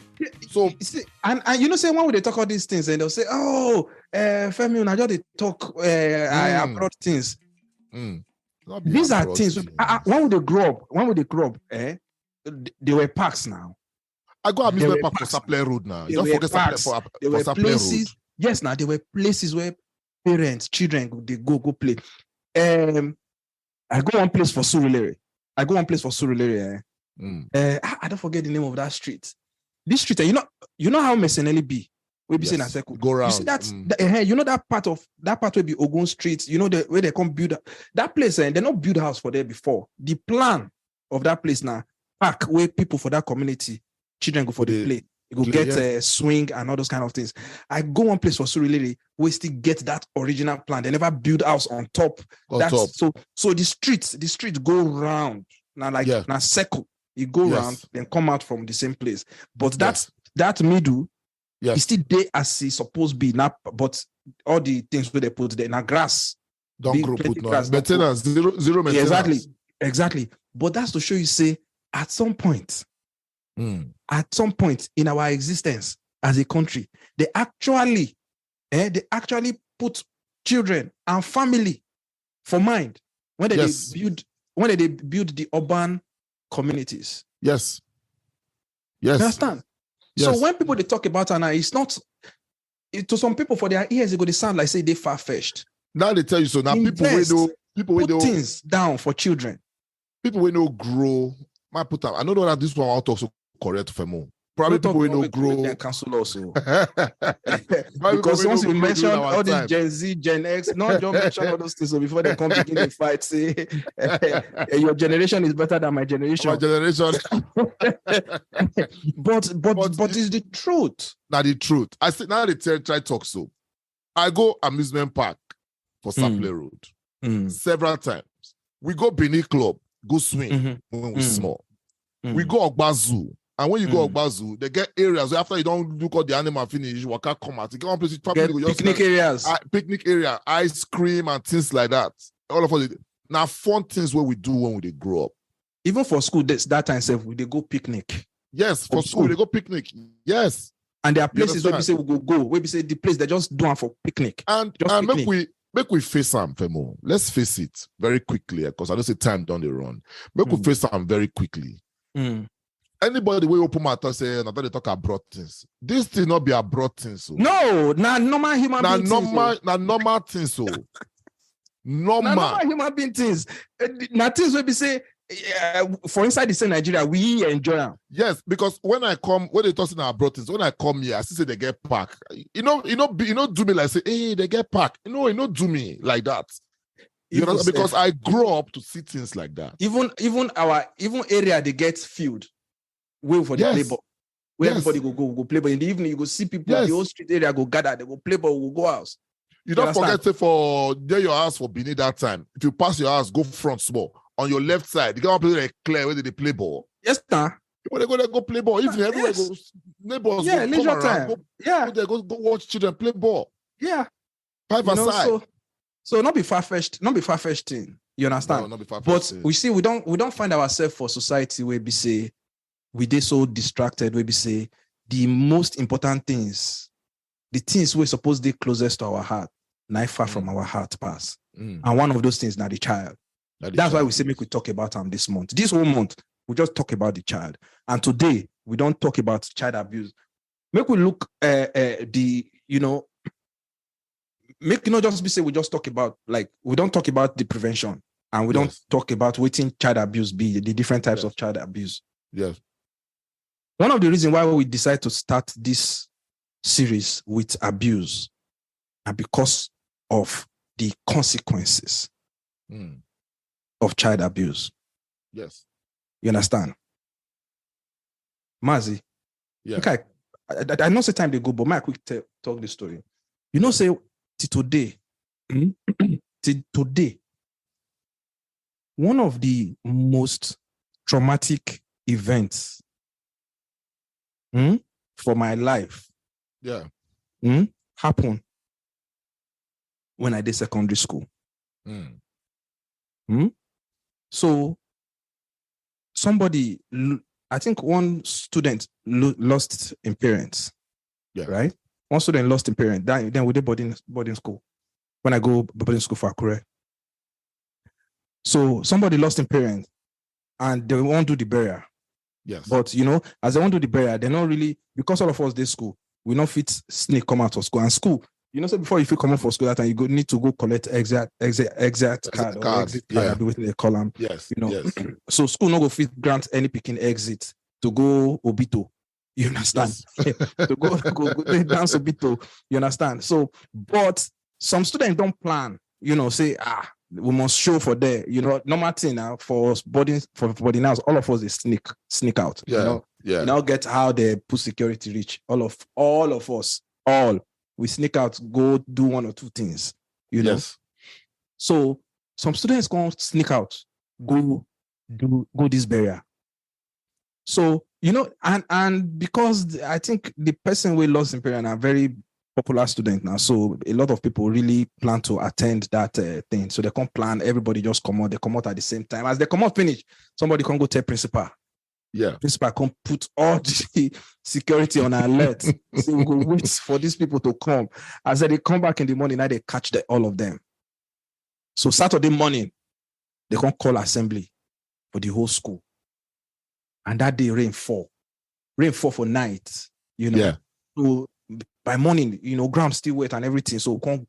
see, and say when they talk all these things and they'll say, Femi, now just they talk abroad things. These are things. When would they grow up? They were parks now. I go amusement park for Saple Road now. Don't forget Saple Road. Yes, now there were places where parents, children, they go play. I go one place for Surulere. I don't forget the name of that street. This street, you know how Messenelli be. We be saying a circle. Go around. You see that part will be Ogun Street. Where they come build that place. They not build house for there before. The plan of that place now, park where people for that community, children go for the play. You go get a swing and all those kind of things. I go one place for Surulere, we still get that original plan. They never build house on top. So the street go round now, now circle. You go round, then come out from the same place. But that middle, it's still there as it's supposed to be. Now, but all the things where they put there, now grass. Don't grow put no. Maintenance, zero maintenance. Yeah, exactly. But that's to show you, say, at some point in our existence as a country, they actually put children and family for mind when they build the urban communities. Yes. You understand? Yes. So when people they talk about it now, it's not to some people for their ears they sound like say they far-fetched. Now they tell you so. Now people put things down for children. People will no grow. I don't know that this one I'll talk so correct for more. Probably people will no grow. Cancel also. Because once you mention all these Gen Z, Gen X, not just mention all those things so before they come begin the fight, say your generation is better than my generation. My generation. but it's the truth. Now the truth. I say now they try talk so. I go amusement park for Saple Road several times. We go Benin Club, go swing when we small. We go Ogbazu. And when you go Ogbazu, they get areas where after you don't look at the animal finish, you walk out, come out. You get one place with family. Picnic areas. Picnic area, ice cream and things like that. All of us. Now, fun things where we do when we grow up. Even for school, that time itself, they go picnic. Yes, for school, they go picnic. Yes. And there are places where we say we go, where we say the place they just do it for picnic. And make we face them, Femo. Let's face it very quickly, because I don't say time down the run. Make we face them very quickly. Anybody will open my mouth say, "I they talk about things." This thing not be abroad things. So. No, not normal human being things. Not normal things. So normal human being things. Now things will be say. For inside the same Nigeria, we enjoy them. Yes, because when they talk about abroad things, when I come here, I see say they get packed. You know, do me like say, hey, they get packed. You know, do me like that. You know, because I grew up to see things like that. Even area they get filled. Wait for the play ball. Where everybody go play ball. In the evening, you go see people in the whole street area go gather, they go play ball, will go house. You don't forget say for near your house for Benin that time. If you pass your house, go front small. On your left side, you got play like clear where they play ball. Yes, sir. When they go play ball, even everywhere goes neighbors go leisure come time. around, go watch children play ball. Yeah. Five aside. So not be far-fetched thing. You understand? No, not be far-fetched. But thing. we see we don't find ourselves for society where we say we they so distracted, where we say the most important things, the things we're supposed to be closest to our heart, now far from our heart pass. And one of those things now the child. That's why we say make we talk about them this month. This whole month, we just talk about the child. And today, we don't talk about child abuse. Make we look just be say we just talk about, like, we don't talk about the prevention. And we don't talk about waiting child abuse be, the different types of child abuse. Yes. One of the reasons why we decide to start this series with abuse and because of the consequences of child abuse. Yes. You understand? Mazi. Yeah. Okay. I know say time they go, but my quick talk this story. You know, say till today, one of the most traumatic events for my life happened when I did secondary school. So somebody, I think one student lost in parents. Yeah. Right? One student lost in parents. Then we did boarding school. When I go boarding school for Akure. So somebody lost in parents and they won't do the burial. Yes. But as they won't do the burial, they're not really, because all of us this school, we not fit sneak come out of school. And school, so before you fit come out for school that time, you need to go collect exit card or exit card, I'll be waiting the column. Yes. So school not go fit grant any picking exit to go Obito. You understand? Yes. to go dance Obito. You understand? So, but some students don't plan, say, we must show for there. Normal thing now for boarding house, all of us they sneak out. Yeah. You now get how they put security reach. All of us, we sneak out, go do one or two things. Yes. So some students go sneak out, go this barrier. So, and because I think the person we lost in parent are very popular student now. So a lot of people really plan to attend that thing. So they can't plan, everybody just come out, they come out at the same time. As they come out finish, somebody can go tell principal. Yeah. Principal can put all the security on alert. So we go wait for these people to come. As they come back in the morning, now they catch all of them. So Saturday morning, they can call assembly for the whole school. And that day rain fall for night, Yeah. So by morning, ground still wet and everything. So come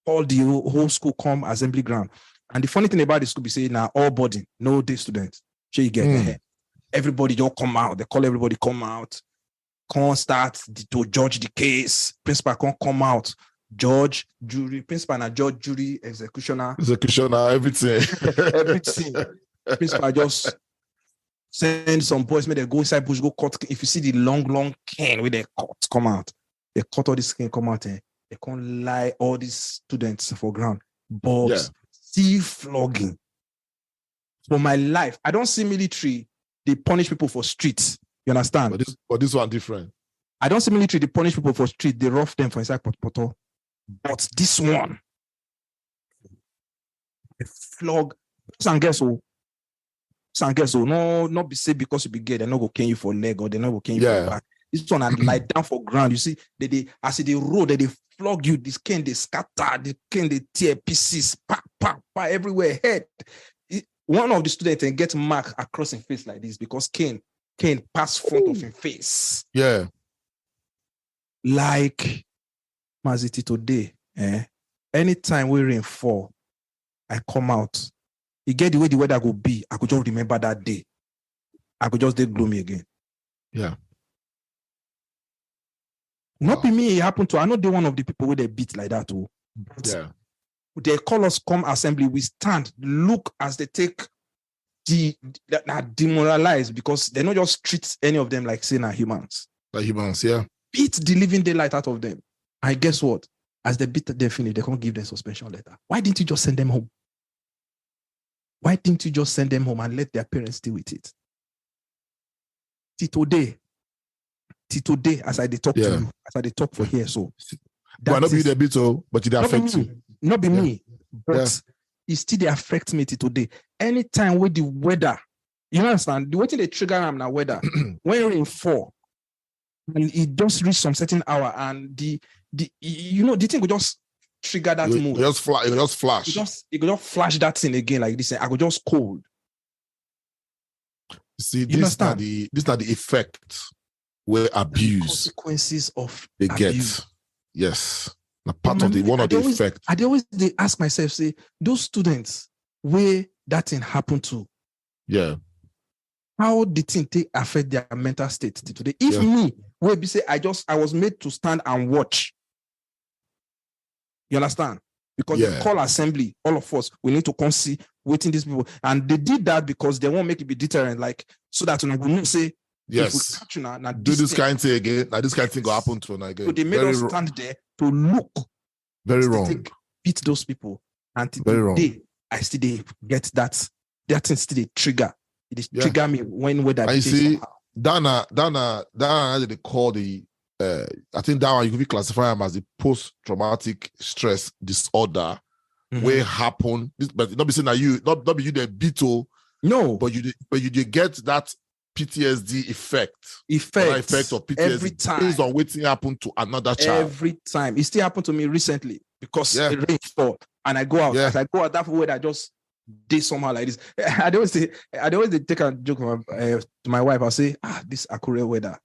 all the whole school come assembly ground. And the funny thing about the school be saying now all boarding, no day students. Sure you get ahead. Everybody just come out. They call everybody come out. Can't start to judge the case. Principal can't come out. Judge, jury, principal and judge, jury, executioner, everything. Everything. Principal just send some boys, may they go inside bush, go cut. If you see the long cane where they cut, come out. They cut all this skin, come out. They can't lie all these students for ground. But see flogging. For my life, I don't see military, they punish people for streets. You understand? But this one different. I don't see military, they punish people for street, they rough them for inside poto. But this one, they flog. And guess who? No, not be say because you be gay, they're not going to cane you for leg or they're not going to cane you for back. This one and lie down for ground. You see, as they roll, they flog you. This cane they scatter, the cane they tear pieces, everywhere. Head. One of the students get mark across his face like this because cane pass front of his face. Yeah. Like Maziti today, anytime we rain fall, I come out. You get the way the weather go be. I could just remember that day. I could just get gloomy again. Yeah. Not be me, it happened to. I know they're one of the people where they beat like that too. Yeah. They call us come assembly. We stand, look as they take demoralized because they not just treat any of them like saying are humans. Like humans, yeah. Beat the living daylight out of them. And guess what? As they beat them finish, they can't give them suspension letter. Why didn't you just send them home? Why didn't you just send them home and let their parents deal with it? Till today, as I talk to you, as I talk for here, so that not be the bit, but it affects you. Not be me, but it still affects me till today. Anytime with the weather, you understand, the way they trigger am now weather, when rain fall, and it just reach some certain hour, and the thing will just trigger that mood. It just flash. It could just flash that thing again like this. I could just cold. See, this are the effect where abuse, consequences of they abuse. Get. Yes, one of the effects. I always ask myself, say, those students where that thing happened to, how the thing affect their mental state today? If me, where be say I was made to stand and watch. You understand? Because they call assembly, all of us, we need to come see waiting these people. And they did that because they won't make it be deterrent, like, so that we will say, yes, do this kind of thing again. Now this kind of thing will happen to us again. So they made us stand there to look. Very wrong. Beat those people. And today, I still get that thing still they trigger. It trigger me when weather. I see. Dana, they call the I think that one you could be classify them as the post-traumatic stress disorder, where happen. But not be saying that you not be you the beetle. No, but you get that PTSD effect of PTSD every time based on what happened to another child. Every time. It still happened to me recently because it rained fall and I go out. As I go out that way, I just did somehow like this. I always take a joke to my wife. I'll say, this Akure weather.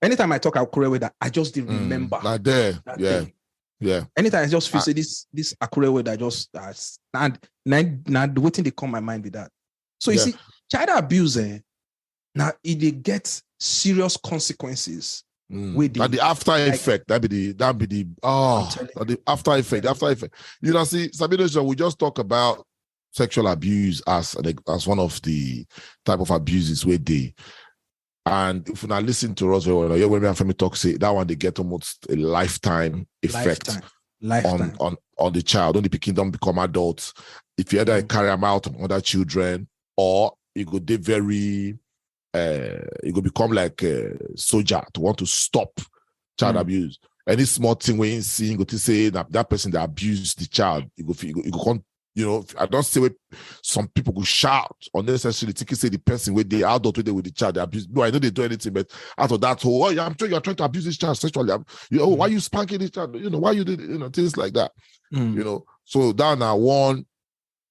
Anytime I talk Akure weather, I just didn't remember. Like there. Yeah. Anytime I just feel say this Akure weather just and the waiting they come my mind with that. So you see, child abuse, now it gets serious consequences. With the after effect, that be the after effect. You know, see, Sabino, we just talk about sexual abuse as one of the type of abuses where they. And if you now listen to us, when me and Femi talk, say that one they get almost a lifetime effect on the child. Only the don't become adults. If you either carry them out on other children, or you go they very you go become like a soldier to want to stop child abuse. Any small thing when you see, you go to say that person that abused the child, you go come. You know, I don't say where some people go shout unnecessarily, thinking say the person where they adult with the child they abuse. No, I know they do anything, but out of that whole, I'm sure you're trying to abuse this child sexually. Why you spanking this child? You know, why you did, things like that. You know, so that now one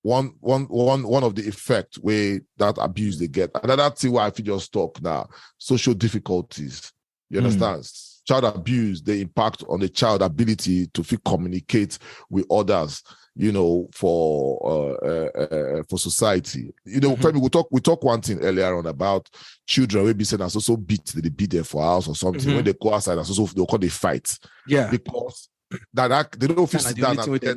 of the effect where that abuse they get. Another thing why I feel just talk now, social difficulties. You understand? Child abuse, they impact on the child ability to communicate with others. You know, for society. You know, we talk one thing earlier on about children where be saying as also beat they beat them for house or something. When they go outside, as also they'll call they fight. Yeah, because that they don't feel sit down where they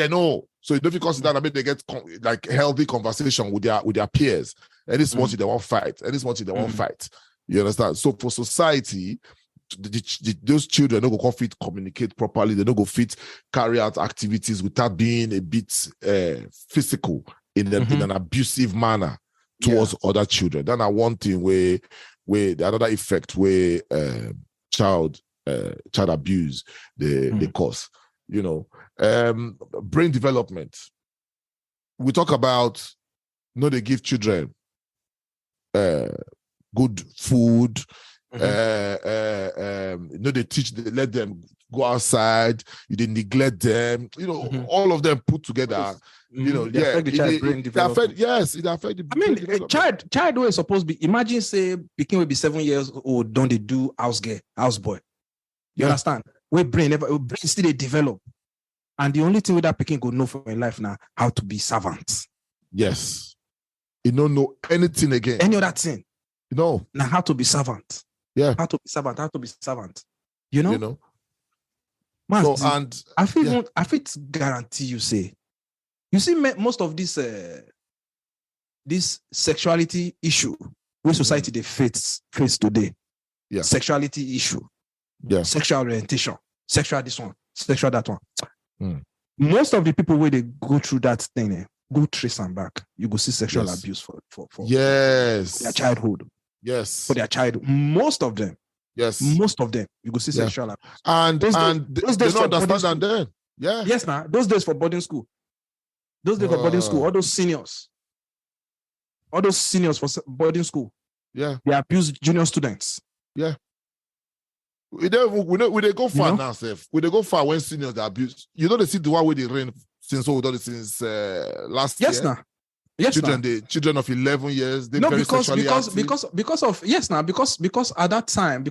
know. So it don't feel sit down and they get like healthy conversation with their peers. And this much they won't fight. And this much they won't fight. You understand? So for society, those children don't go fit communicate properly. They don't go fit carry out activities without being a bit physical in an abusive manner towards other children. Then I one thing where the another effect where child abuse they cause. You know, brain development. We talk about they give children good food. They let them go outside, they neglect them, all of them put together, they affect the child brain development. it affect the brain development. Child who is supposed to be, imagine say Pikin will be 7 years old, don't they do house boy? You understand? Where brain still they develop. And the only thing with that Pikin go know for in life now, how to be servant. Yes. You don't know anything again. Any other thing. Now how to be servant. Yeah. How to be servant. You know? Man, so, and I feel guarantee you see most of this sexuality issue where society they face today. Yeah. Sexuality issue. Yeah. Sexual orientation. Sexual this one. Sexual that one. Most of the people where they go through that thing, go trace and back. You go see sexual abuse for their childhood. Yes. For their childhood. Most of them. Yes. Most of them. You go see sexual abuse. And those days don't understand then. Yeah. Yes, now. Those days for boarding school. All those seniors for boarding school. Yeah. They abuse junior students. Yeah. We they go far now, Seth. We they go far when seniors they abuse. They see the one where they rain since last year. Now. Yes, children of 11 years. They because at that time,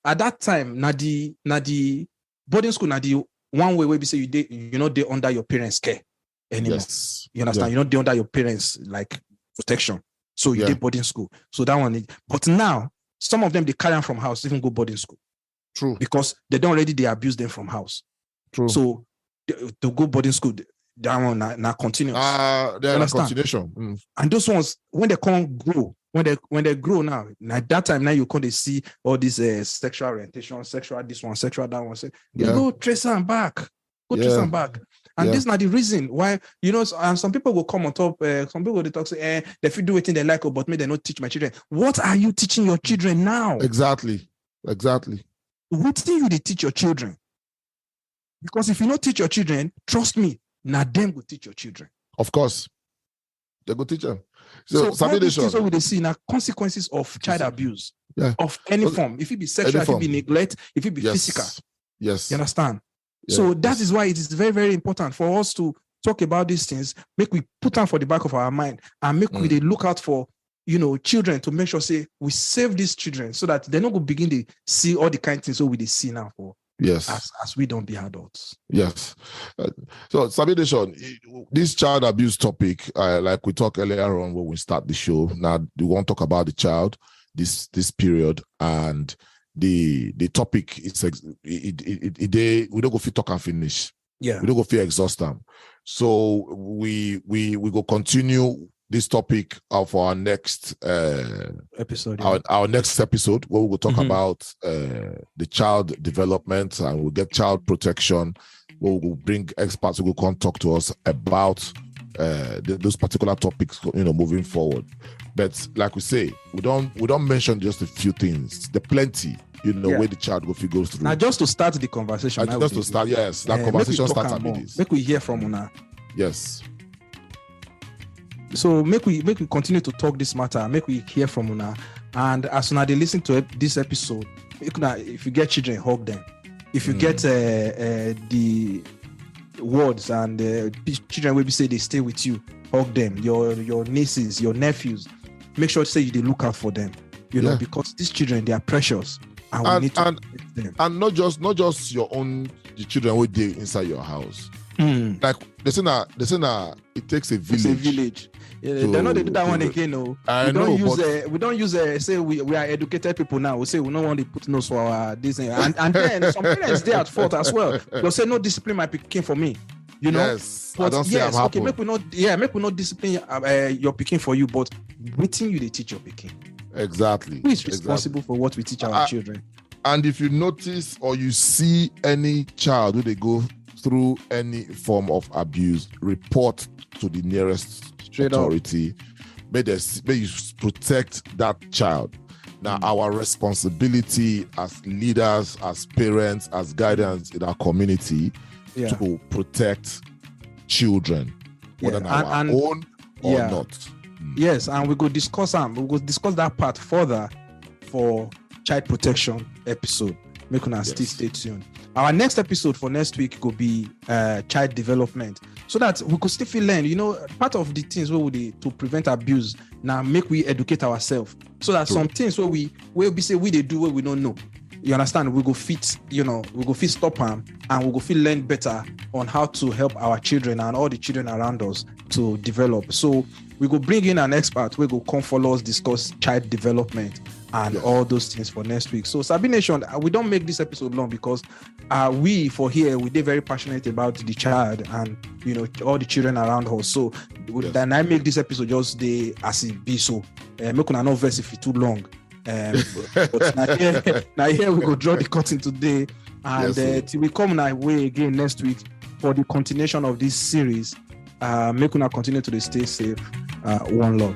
at that time, the boarding school, the one way we say they under your parents' care anymore. Yes. You understand? Yeah. They under your parents like protection. So you did boarding school. So that one. But now some of them they carry them from house, even go boarding school. True. Because they abuse them from house. True. So to go boarding school. That one now continuous. They're a continuation. And those ones, when they can't grow, when they grow now, at that time now you can't see all this sexual orientation, sexual this one, sexual that one. You go trace them back. Trace them back. And this is not the reason why, and some people will come on top, some people will talk, say, they feel do anything they like, but maybe they not teach my children. What are you teaching your children now? Exactly. What do you teach your children? Because if you not teach your children, trust me, now them will teach your children. Of course. They go teach them. So all these things what we see now consequences of child abuse of any form. If it be sexual, if it be neglect, if it be physical. Yes. You understand? So that is why it is very, very important for us to talk about these things, make we put them for the back of our mind and make we look out for children to make sure say we save these children so that they're not going to begin to see all the kind of things that we see now for. Yes. As we don't be adults. Yes. So, Sabidation, this child abuse topic, like we talked earlier on when we start the show, now we want to talk about the child, this period, and the topic is we don't go fit talk and finish. Yeah. We don't go fit exhaust them. So we go continue this topic of our next episode. Our next episode, where we will talk about the child development, and we'll get child protection, where we will bring experts who will come talk to us about those particular topics, moving forward. But like we say, we don't mention just a few things. There plenty, where the child goes through. Now, just to start the conversation. That conversation starts at this. Make we hear from Una. Yes. So make we continue to talk this matter. Make we hear from Una. And as soon as they listen to this episode, if you get children, hug them. If you get the words and children will say they stay with you, hug them. Your nieces, your nephews, make sure to say they look out for them. Because these children, they are precious, and we need to protect them. And not just your own children who they inside your house. Like they say it takes a village. It's a village. They're not they do that one again. No, we don't use say we are educated people now. We say we don't want to put nose for our this and then some parents they at fault as well. They'll say no discipline my pikin for me. Yes, but I don't see okay, make we not discipline your pikin for you, but waiting you they teach your pikin. Exactly. Who is responsible for what we teach our children? And if you notice or you see any child who they go through any form of abuse, report to the nearest authority. May you protect that child. Now, our responsibility as leaders, as parents, as guardians in our community to protect children, whether our own or not. Yes, and we go discuss that part further for child protection episode. Make una still stay tuned. Our next episode for next week could be child development, so that we could still learn. You know, part of the things where we to prevent abuse now make we educate ourselves, so that some things where we say we they do what we don't know. You understand? We go fit, we go fit stop them, and we go fit learn better on how to help our children and all the children around us to develop. So we go bring in an expert. We go come follow us discuss child development and all those things for next week. So Sabi Nation, we don't make this episode long because we they're very passionate about the child and all the children around us. So then I make this episode just as it be. So make una no verse if it's too long. But now here we go draw the curtain today, and till we come our way again next week for the continuation of this series. Make una continue to stay safe. One love.